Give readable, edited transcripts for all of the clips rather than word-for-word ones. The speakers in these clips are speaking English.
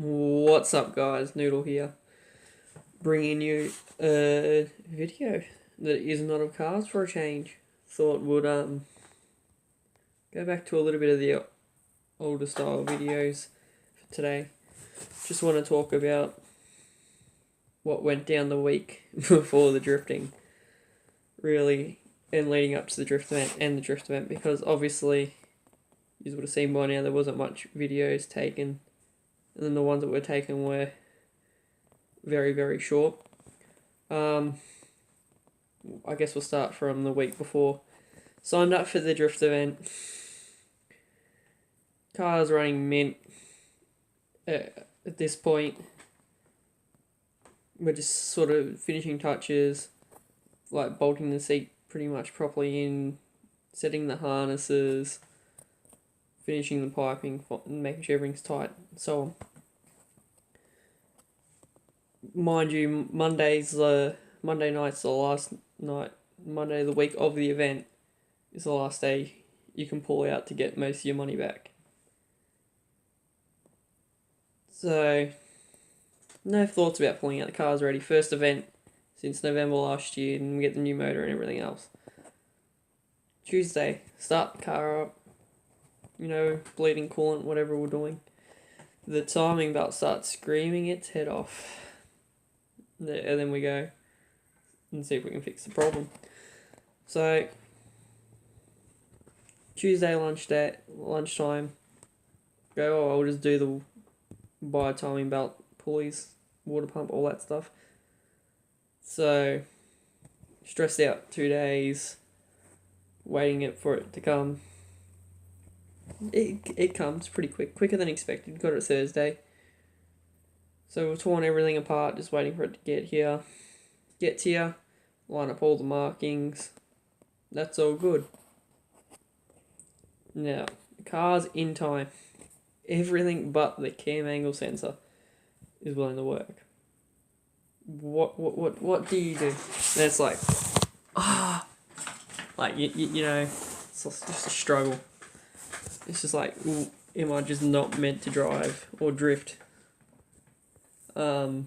What's up, guys? Noodle here, bringing you a video that is not of cars for a change. Thought would go back to a little bit of the older style videos for today. Just want to talk about what went down the week before the drifting, really, and leading up to the drift event and the drift event, because obviously you would have seen by now there wasn't much videos taken. And then the ones that were taken were very, very short. I guess we'll start from the week before. Signed up for the drift event. Car's running mint. At this point, we're just sort of finishing touches, like bolting the seat pretty much properly in, setting the harnesses, finishing the piping, making sure everything's tight, and so on. Mind you, Monday night's the last night. Monday, the week of the event, is the last day you can pull out to get most of your money back. So, no thoughts about pulling out. The car's ready. First event since November last year, and we get the new motor and everything else. Tuesday, start the car up. Bleeding coolant, whatever we're doing. The timing belt starts screaming its head off. And then we go and see if we can fix the problem. So, Tuesday lunchtime, I'll just do the buy timing belt, pulleys, water pump, all that stuff. So, stressed out 2 days, waiting for it to come. It comes pretty quicker than expected. Got it Thursday. So we've torn everything apart, just waiting for it to get here. Gets here, line up all the markings. That's all good. Now, the car's in time. Everything but the cam angle sensor is willing to work. What do you do? And it's like, it's just a struggle. It's just like, am I just not meant to drive or drift? So,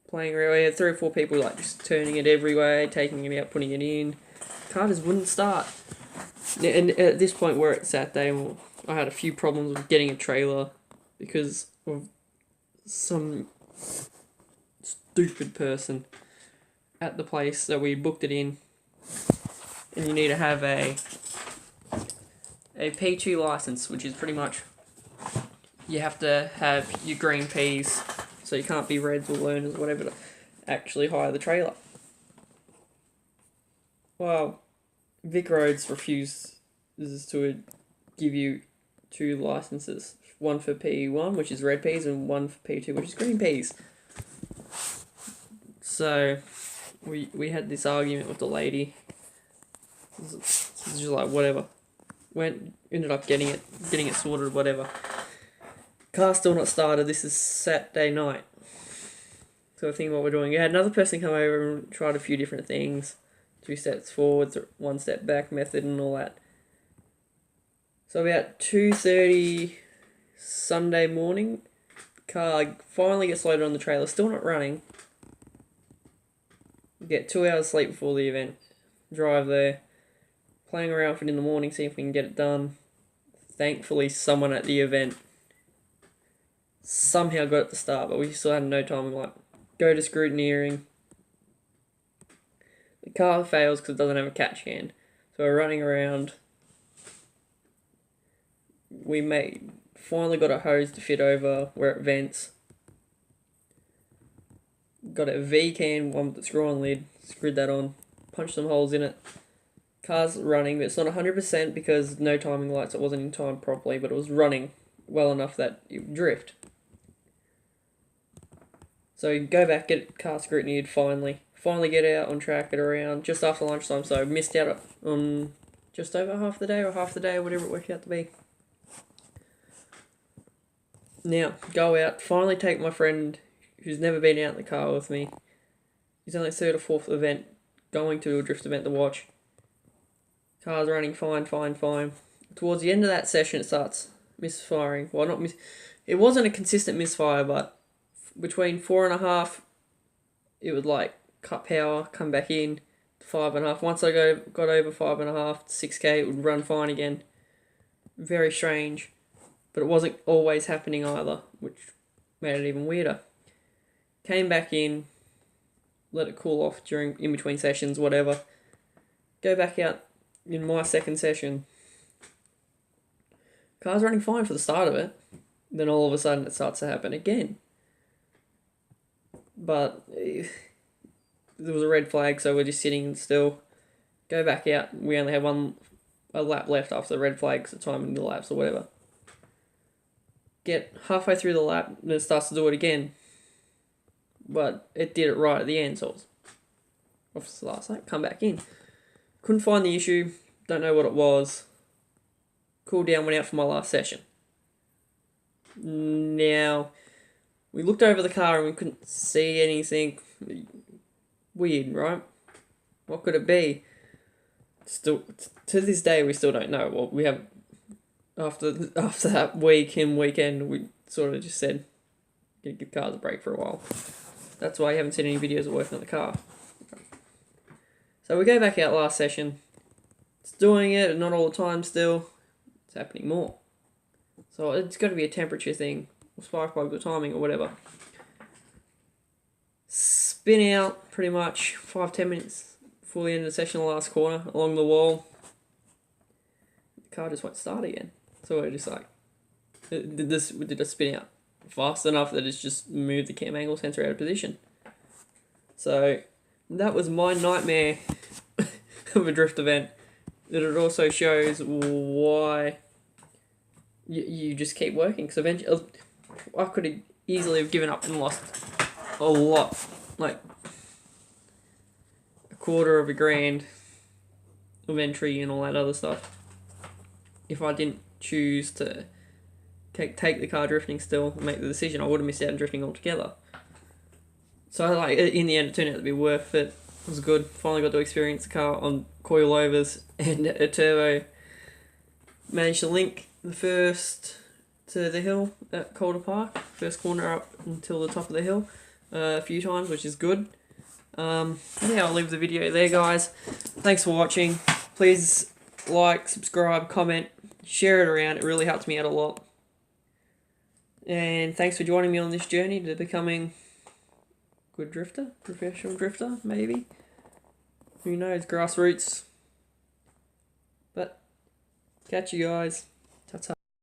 playing around, we had 3 or 4 people just turning it every way, taking it out, putting it in. Car just wouldn't start. And at this point, we're at Saturday, and I had a few problems with getting a trailer because of some stupid person at the place that we booked it in. And you need to have a P2 license, which is pretty much you have to have your green P's, so you can't be reds or learners or whatever to actually hire the trailer. Well, Vic Roads refuses to give you 2 licenses. One for P1, which is red P's, and one for P2, which is green P's. So, we had this argument with the lady. It's just like, whatever. Ended up getting it sorted, whatever. Car's still not started. This is Saturday night. So I think what we're doing. We had another person come over and tried a few different things. 2 steps forwards, 1 step back method and all that. So about 2:30 Sunday morning, car finally gets loaded on the trailer. Still not running. Get 2 hours sleep before the event. Drive there. Playing around with it in the morning, see if we can get it done. Thankfully, someone at the event somehow got it to start, but we still had no time. Go to scrutineering. The car fails because it doesn't have a catch hand. So we're running around. We finally got a hose to fit over where it vents. Got a V-can, one with the screw-on lid. Screwed that on. Punched some holes in it. Car's running, but it's not 100% because no timing lights. It wasn't in time properly, but it was running well enough that it would drift. So you go back, get car scrutineered finally get out on track at around just after lunchtime, so I missed out on just over half the day or whatever it worked out to be. Now, go out, finally take my friend who's never been out in the car with me. He's only 3rd or 4th event going to a drift event to watch. Car's running fine. Towards the end of that session, it starts misfiring. Well, not it wasn't a consistent misfire, but between 4.5, it would like cut power, come back in, 5.5. Once I got over 5.5 to 6K, it would run fine again. Very strange, but it wasn't always happening either, which made it even weirder. Came back in, let it cool off in between sessions, whatever. Go back out in my second session. Car's running fine for the start of it. Then all of a sudden it starts to happen again. But there was a red flag, so we're just sitting still. Go back out. We only have a lap left after the red flags, the timing the laps or whatever. Get halfway through the lap, and it starts to do it again. But it did it right at the end, so it was off the last lap. Come back in. Couldn't find the issue. Don't know what it was. Cool down, went out for my last session. Now, we looked over the car and we couldn't see anything. Weird, right? What could it be? Still, to this day, we still don't know. Well, we have after that week and weekend, we sort of just said, give cars a break for a while. That's why you haven't seen any videos of working on the car. So we go back out last session. It's doing it, not all the time still. It's happening more. So it's got to be a temperature thing, or spark plug, or timing, or whatever. Spin out pretty much 5-10 minutes before the end of the session, the last corner, along the wall. The car just won't start again. So we're just like, did a spin out fast enough that it's just moved the cam angle sensor out of position. So that was my nightmare of a drift event. That it also shows why you just keep working. Because eventually, I could have easily have given up and lost a lot, like $250,000 of entry and all that other stuff, if I didn't choose to take the car drifting still and make the decision. I would have missed out on drifting altogether. So like in the end, it turned out to be worth it. It was good. Finally got to experience the car on coilovers and a turbo. Managed to link the first to the hill at Calder Park. First corner up until the top of the hill a few times, which is good. Yeah, I'll leave the video there, guys. Thanks for watching. Please like, subscribe, comment, share it around. It really helps me out a lot. And thanks for joining me on this journey to becoming a good drifter, professional drifter, maybe. Who knows, grassroots. But catch you guys.